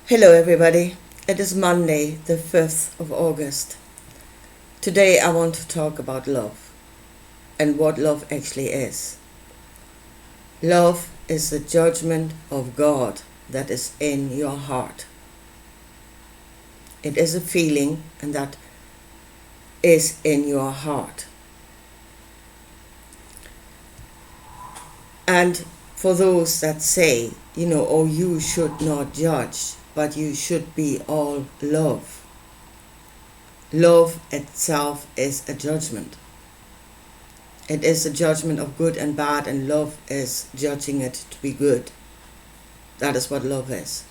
Hello everybody, it is Monday the 5th of August. Today I want to talk about love and what love actually is. Love is the judgment of God that is in your heart. It is a feeling and that is in your heart. And for those that say, oh, you should not judge, but you should be all love. Love itself is a judgment. It is a judgment of good and bad, and love is judging it to be good. That is what love is.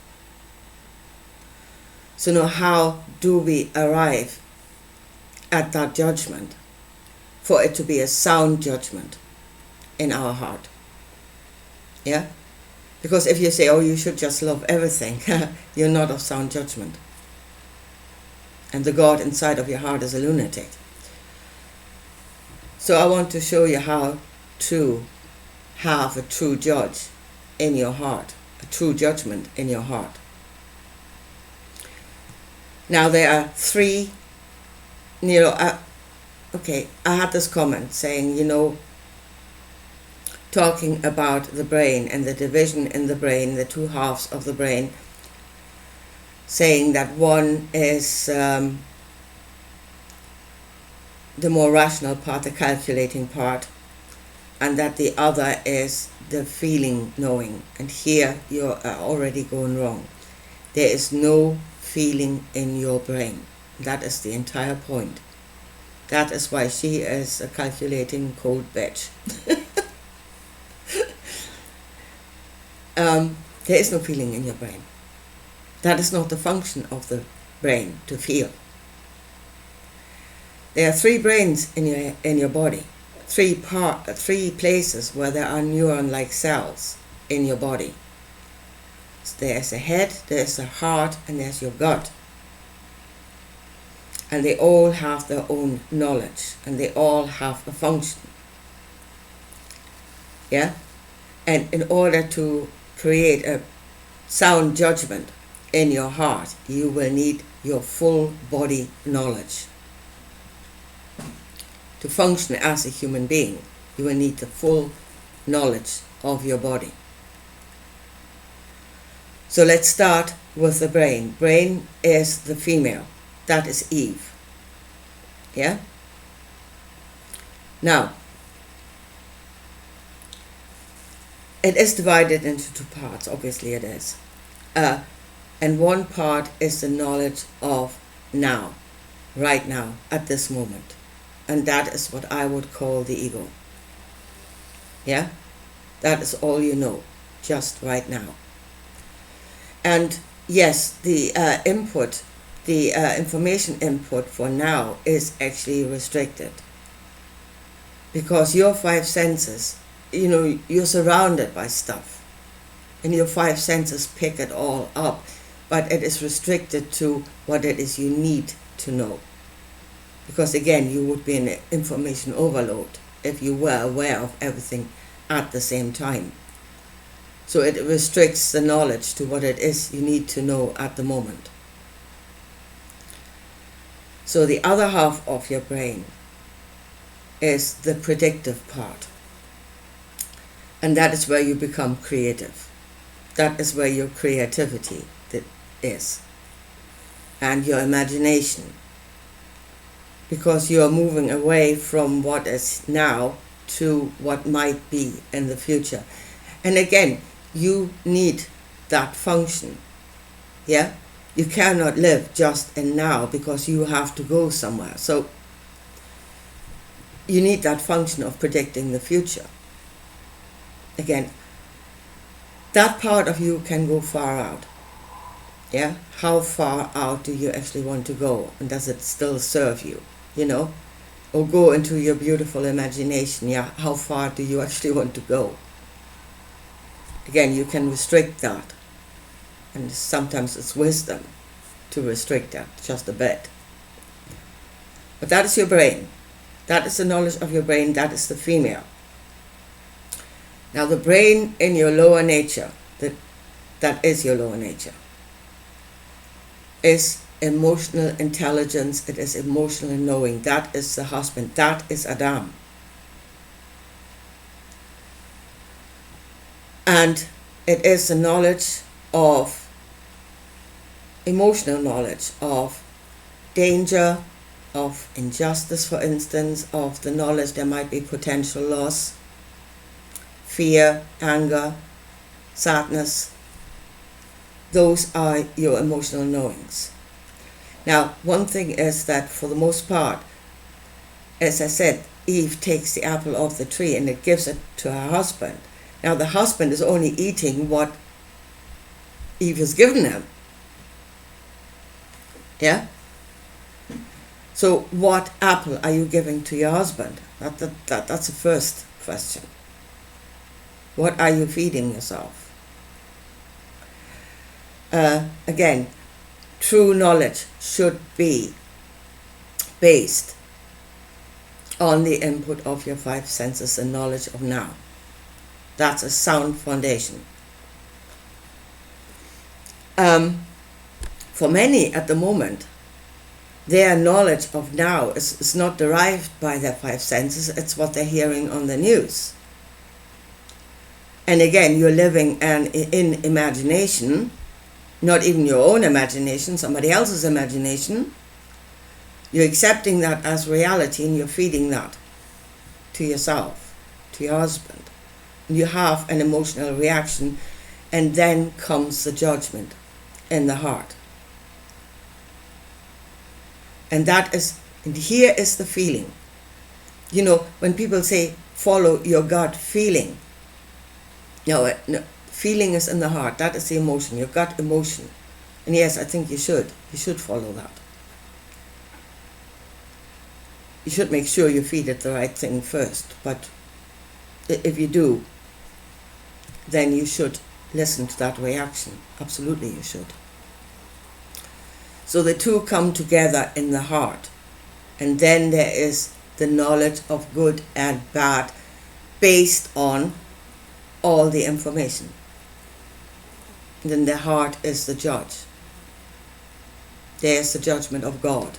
So now how do we arrive at that judgment for it to be a sound judgment in our heart? Yeah? Because if you say, oh, you should just love everything, you're not of sound judgment. And the God inside of your heart is a lunatic. So I want to show you how to have a true judge in your heart, a true judgment in your heart. Now there are three, I had this comment saying, talking about the brain and the division in the brain, the two halves of the brain, saying that one is the more rational part, the calculating part, and that the other is the feeling knowing. And here you're already going wrong. There is no feeling in your brain. That is the entire point. That is why she is a calculating cold bitch. There is no feeling in your brain. That is not the function of the brain, to feel. There are three brains in your body, three places where there are neuron-like cells in your body. So there's a head, there's a heart, and there's your gut. And they all have their own knowledge, and they all have a function. Yeah? And in order to create a sound judgment in your heart, you will need your full body knowledge. To function as a human being, you will need the full knowledge of your body. So let's start with the brain. Brain is the female. That is Eve. Yeah? Now, it is divided into two parts, obviously it is. And one part is the knowledge of now, right now, at this moment. And that is what I would call the ego. Yeah? That is all you know, just right now. And yes, the information input for now is actually restricted. Because your five senses, you're surrounded by stuff. And your five senses pick it all up. But it is restricted to what it is you need to know. Because again, you would be in information overload if you were aware of everything at the same time. So it restricts the knowledge to what it is you need to know at the moment. So the other half of your brain is the predictive part. And that is where you become creative. That is where your creativity is. And your imagination. Because you are moving away from what is now to what might be in the future. And again, you need that function. Yeah? You cannot live just in now because you have to go somewhere. So you need that function of predicting the future. Again, that part of you can go far out. Yeah? How far out do you actually want to go? And does it still serve you? Or go into your beautiful imagination. Yeah, how far do you actually want to go? Again, you can restrict that. And sometimes it's wisdom to restrict that just a bit. But that is your brain. That is the knowledge of your brain. That is the female. Now the brain in your lower nature, that is your lower nature. is emotional intelligence, it is emotional knowing. That is the husband, that is Adam. And it is the knowledge of, emotional knowledge of danger, of injustice, for instance, of the knowledge there might be potential loss, fear, anger, sadness. Those are your emotional knowings. Now, one thing is that for the most part, as I said, Eve takes the apple off the tree and it gives it to her husband. Now, the husband is only eating what Eve has given him. Yeah? So what apple are you giving to your husband? That's the first question. What are you feeding yourself? Again, true knowledge should be based on the input of your five senses and knowledge of now. That's a sound foundation. For many at the moment, their knowledge of now is not derived by their five senses, it's what they're hearing on the news. And again, you're living in imagination, not even your own imagination, somebody else's imagination. You're accepting that as reality and you're feeding that to yourself, to your husband. And you have an emotional reaction, and then comes the judgment in the heart. And here is the feeling. You know, when people say, follow your gut feeling, no, feeling is in the heart. That is the emotion, your gut emotion. And yes, I think you should follow that. You should make sure you feed it the right thing first. But if you do, then you should listen to that reaction. Absolutely you should. So the two come together in the heart. And then there is the knowledge of good and bad based on all the information. And then the heart is the judge. There's the judgment of God.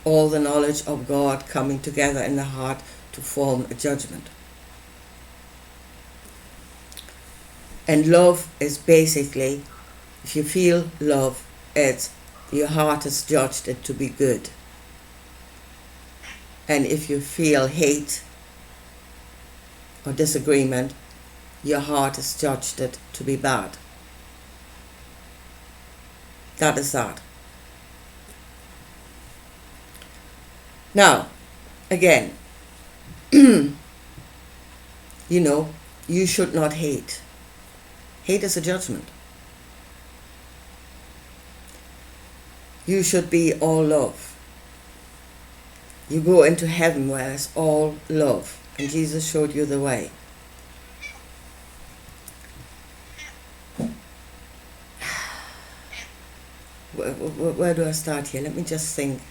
All the knowledge of God coming together in the heart to form a judgment. And love is basically, if you feel love, it's your heart has judged it to be good. And if you feel hate or disagreement, your heart has judged it to be bad. That is that. Now, again, you know, you should not hate. Hate is a judgment. You should be all love. You go into heaven where it's all love. And Jesus showed you the way. Where do I start here? Let me just think.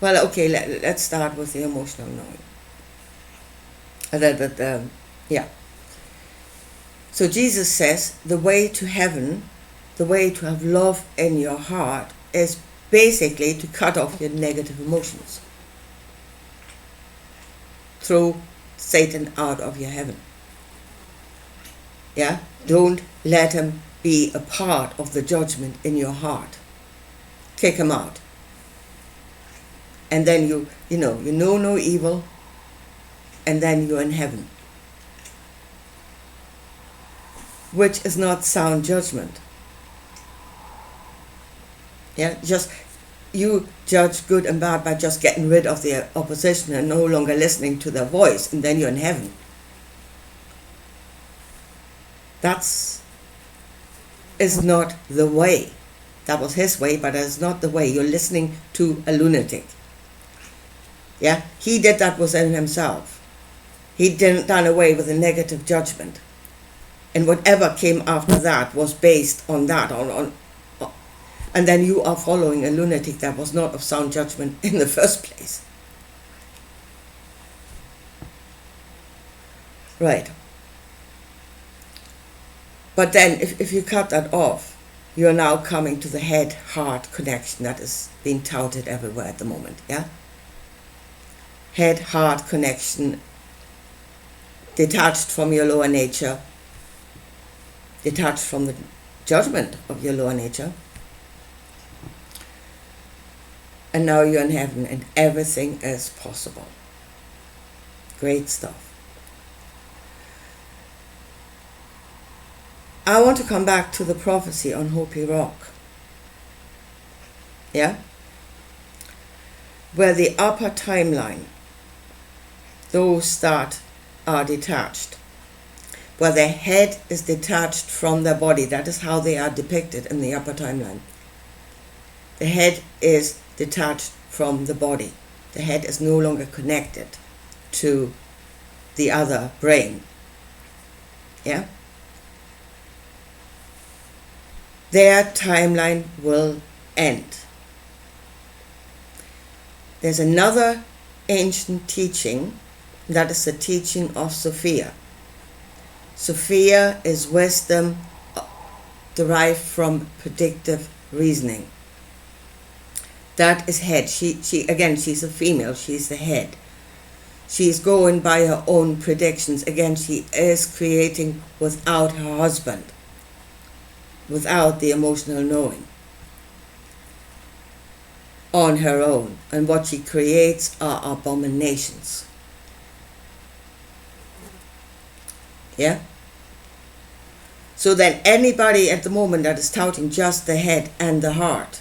Well, okay, let's start with the emotional knowing. Yeah. So Jesus says the way to heaven, the way to have love in your heart is basically to cut off your negative emotions. Throw Satan out of your heaven. Yeah? Don't let him be a part of the judgment in your heart. Kick him out. And then you know no evil, and then you're in heaven. Which is not sound judgment. Yeah, just you judge good and bad by just getting rid of the opposition and no longer listening to their voice, and then you're in heaven. Is not the way. That was his way, but it's not the way. You're listening to a lunatic. Yeah, he did that within himself. He didn't done away with a negative judgment, and whatever came after that was based on that. And then you are following a lunatic that was not of sound judgment in the first place. Right. But then if you cut that off, you're now coming to the head-heart connection that is being touted everywhere at the moment, yeah? Head-heart connection, detached from your lower nature, detached from the judgment of your lower nature. And now you're in heaven and everything is possible. Great stuff. I want to come back to the prophecy on Hopi Rock. Yeah? Where the upper timeline, those that are detached, where their head is detached from their body, that is how they are depicted in the upper timeline. The head is detached from the body. The head is no longer connected to the other brain. Yeah? Their timeline will end. There's another ancient teaching, that is the teaching of Sophia. Sophia is wisdom derived from predictive reasoning. That is head. She's a female, she's the head. She's going by her own predictions. Again, she is creating without her husband, without the emotional knowing, on her own. And what she creates are abominations. Yeah? So then anybody at the moment that is touting just the head and the heart,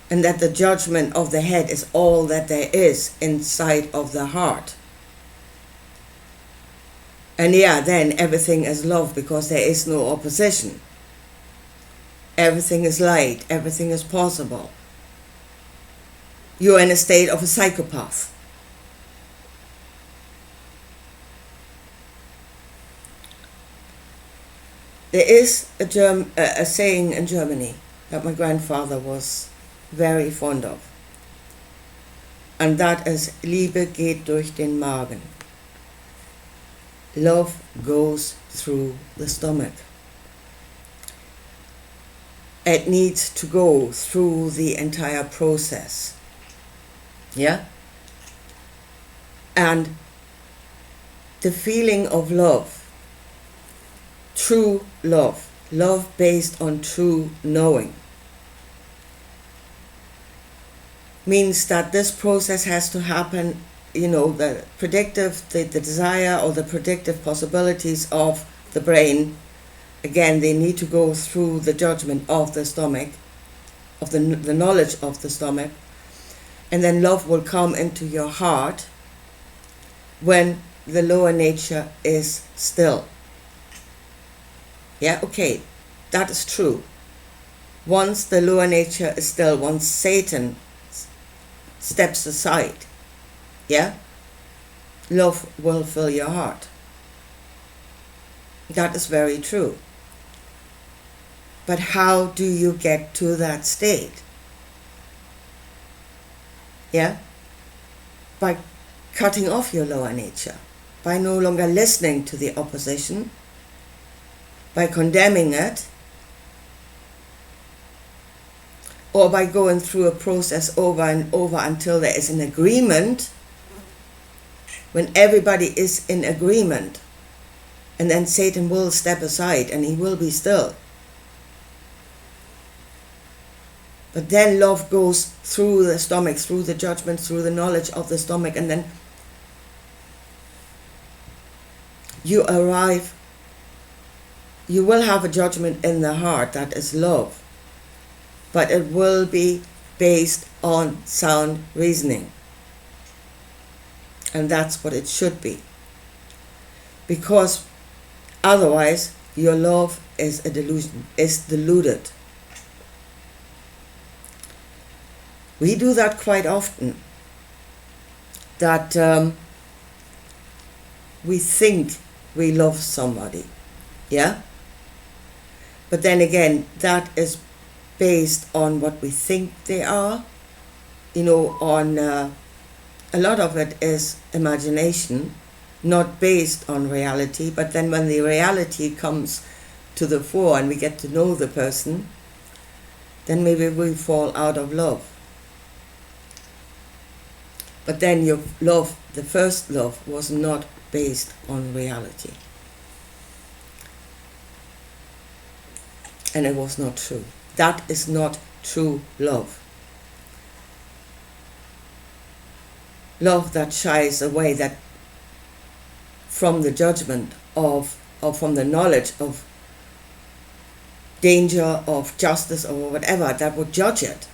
and that the judgment of the head is all that there is inside of the heart. And yeah, then everything is love because there is no opposition. Everything is light, everything is possible. You're in a state of a psychopath. There is a saying in Germany that my grandfather was very fond of. And that is, Liebe geht durch den Magen. Love goes through the stomach. It needs to go through the entire process. Yeah? And the feeling of love, true love, love based on true knowing, means that this process has to happen, the desire or the predictive possibilities of the brain, again, they need to go through the judgment of the stomach, of the knowledge of the stomach, and then love will come into your heart when the lower nature is still. Yeah, okay, that is true. Once the lower nature is still, once Satan steps aside, yeah, love will fill your heart. That is very true. But how do you get to that state? Yeah? By cutting off your lower nature, by no longer listening to the opposition, by condemning it, or by going through a process over and over until there is an agreement, when everybody is in agreement, and then Satan will step aside and he will be still. But then love goes through the stomach, through the judgment, through the knowledge of the stomach, and then you will have a judgment in the heart that is love. But it will be based on sound reasoning. And that's what it should be. Because otherwise, your love is a delusion, is deluded. We do that quite often. That we think we love somebody. Yeah? But then again, that is based on what we think they are, on a lot of it is imagination, not based on reality. But then when the reality comes to the fore and we get to know the person, then maybe we fall out of love. But then your love, the first love, was not based on reality. And it was not true. That is not true love. Love that shies away that from the judgment of, or from the knowledge of danger, of justice, or whatever that would judge it.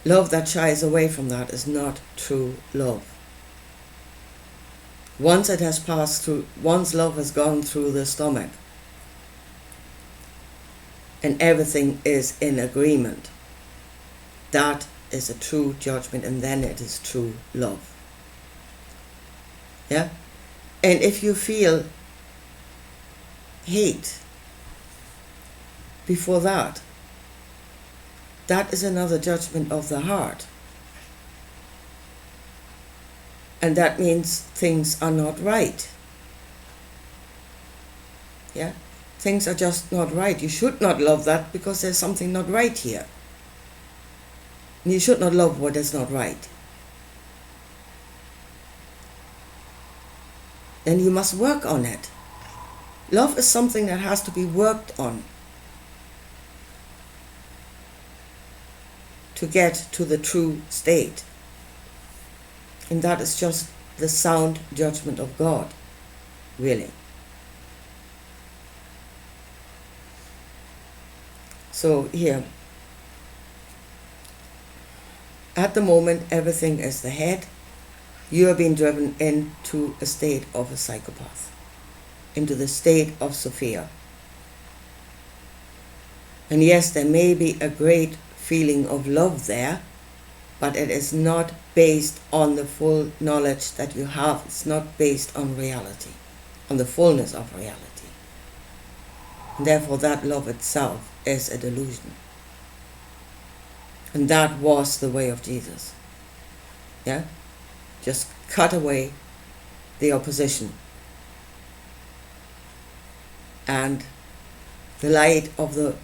Love that shies away from that is not true love. Once it has passed through, once love has gone through the stomach, and everything is in agreement, that is a true judgment, and then it is true love. Yeah? And if you feel hate before that, that is another judgment of the heart. And that means things are not right. Yeah? Things are just not right. You should not love that because there's something not right here. And you should not love what is not right. Then you must work on it. Love is something that has to be worked on to get to the true state. And that is just the sound judgment of God, really. So here, at the moment, everything is the head. You are being driven into a state of a psychopath, into the state of Sophia. And yes, there may be a great feeling of love there, but it is not based on the full knowledge that you have. It's not based on reality, on the fullness of reality. And therefore, that love itself is a delusion. And that was the way of Jesus. Yeah? Just cut away the opposition. And the light of the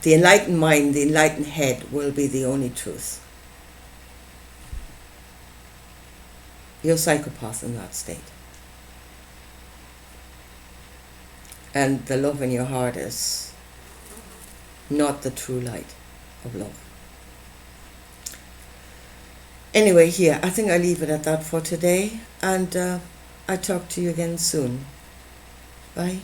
enlightened mind, the enlightened head will be the only truth. You're a psychopath in that state. And the love in your heart is not the true light of love. Anyway, here, I think I leave it at that for today. And I talk to you again soon. Bye.